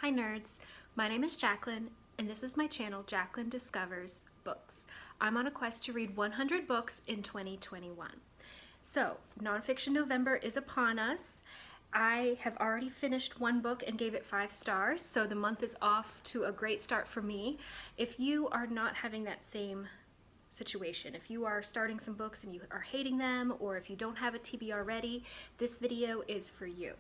Hi nerds, my name is Jacqueline and this is my channel Jacqueline Discovers Books. I'm on a quest to read 100 books in 2021. So, Nonfiction November is upon us. I have already finished one book and gave it 5 stars, so the month is off to a great start for me. If you are not having that same situation, if you are starting some books and you are hating them, or if you don't have a TBR ready, this video is for you.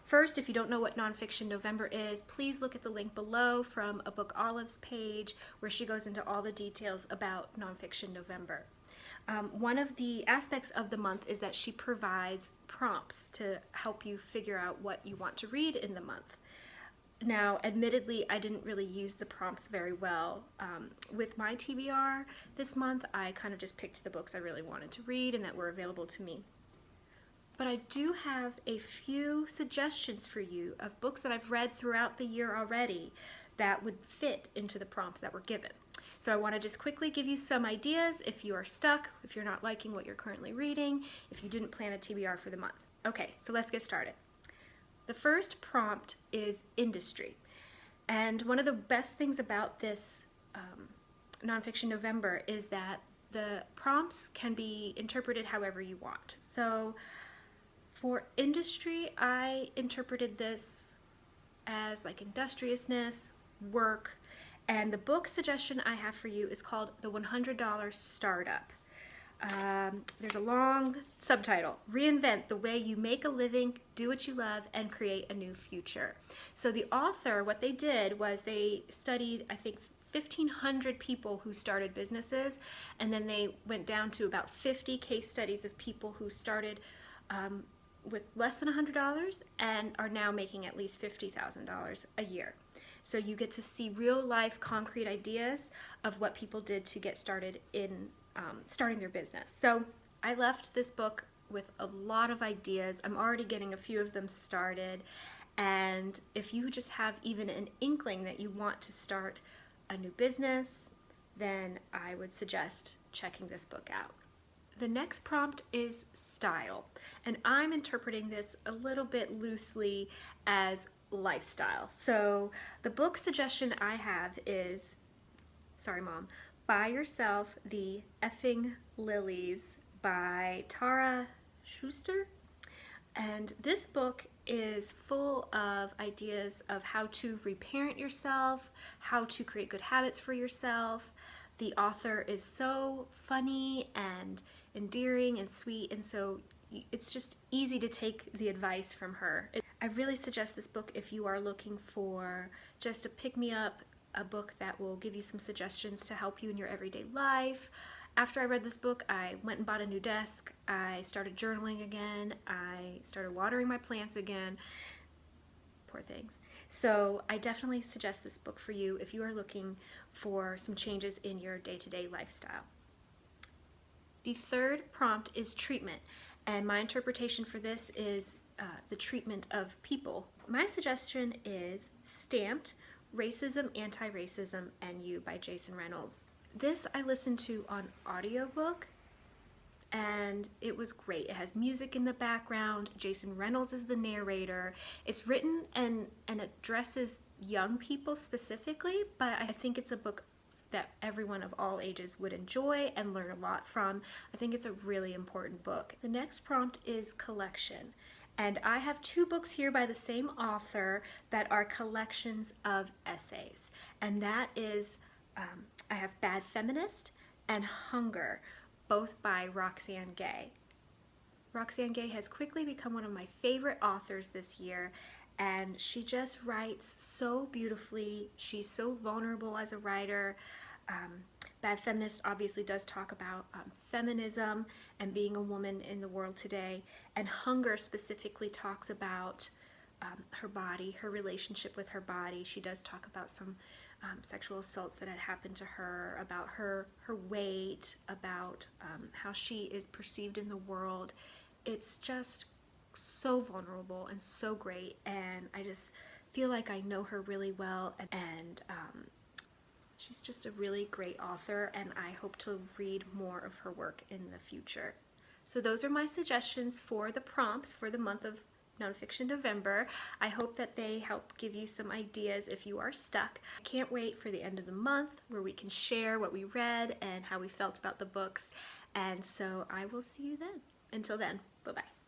First, if you don't know what Nonfiction November is, please look at the link below from ABookOlive's page where she goes into all the details about Nonfiction November. One of the aspects of the month is that she provides prompts to help you figure out what you want to read in the month. Now, admittedly, I didn't really use the prompts very well. With my TBR this month, I kind of just picked the books I really wanted to read and that were available to me. But I do have a few suggestions for you of books that I've read throughout the year already that would fit into the prompts that were given. So I want to just quickly give you some ideas if you are stuck, if you're not liking what you're currently reading, if you didn't plan a TBR for the month. Okay, so let's get started. The first prompt is industry. And one of the best things about this Nonfiction November is that the prompts can be interpreted however you want. So for industry, I interpreted this as like industriousness, work, and the book suggestion I have for you is called The $100 Startup. There's a long subtitle, Reinvent the Way You Make a Living, Do What You Love, and Create a New Future. So the author, what they did was they studied, I think, 1,500 people who started businesses, and then they went down to about 50 case studies of people who started with less than $100 and are now making at least $50,000 a year. So you get to see real life concrete ideas of what people did to get started in starting their business. So I left this book with a lot of ideas. I'm already getting a few of them started, and if you just have even an inkling that you want to start a new business, then I would suggest checking this book out. The next prompt is style, and I'm interpreting this a little bit loosely as lifestyle. So the book suggestion I have is, sorry mom, Buy Yourself the Effing Lilies by Tara Schuster. And this book is full of ideas of how to reparent yourself, how to create good habits for yourself. The author is so funny and endearing and sweet, and so it's just easy to take the advice from her. I really suggest this book if you are looking for just a pick-me-up, a book that will give you some suggestions to help you in your everyday life. After I read this book, I went and bought a new desk, I started journaling again, I started watering my plants again. Poor things. So I definitely suggest this book for you if you are looking for some changes in your day-to-day lifestyle. The third prompt is treatment, and my interpretation for this is the treatment of people. My suggestion is Stamped, Racism, Anti-Racism, and You by Jason Reynolds. This I listened to on audiobook, and it was great. It has music in the background. Jason Reynolds is the narrator. It's written and addresses young people specifically, but I think it's a book that everyone of all ages would enjoy and learn a lot from. I think it's a really important book. The next prompt is collection. And I have 2 books here by the same author that are collections of essays. And that is, I have Bad Feminist and Hunger, both by Roxane Gay. Roxane Gay has quickly become one of my favorite authors this year, and she just writes so beautifully. She's so vulnerable as a writer. Bad Feminist obviously does talk about feminism and being a woman in the world today, and Hunger specifically talks about her body, her relationship with her body. She does talk about some sexual assaults that had happened to her, about her weight, about how she is perceived in the world. It's just so vulnerable and so great, and I just feel like I know her really well, and she's just a really great author, and I hope to read more of her work in the future. So those are my suggestions for the prompts for the month of Nonfiction November. I hope that they help give you some ideas if you are stuck. I can't wait for the end of the month where we can share what we read and how we felt about the books. And so I will see you then. Until then, bye-bye.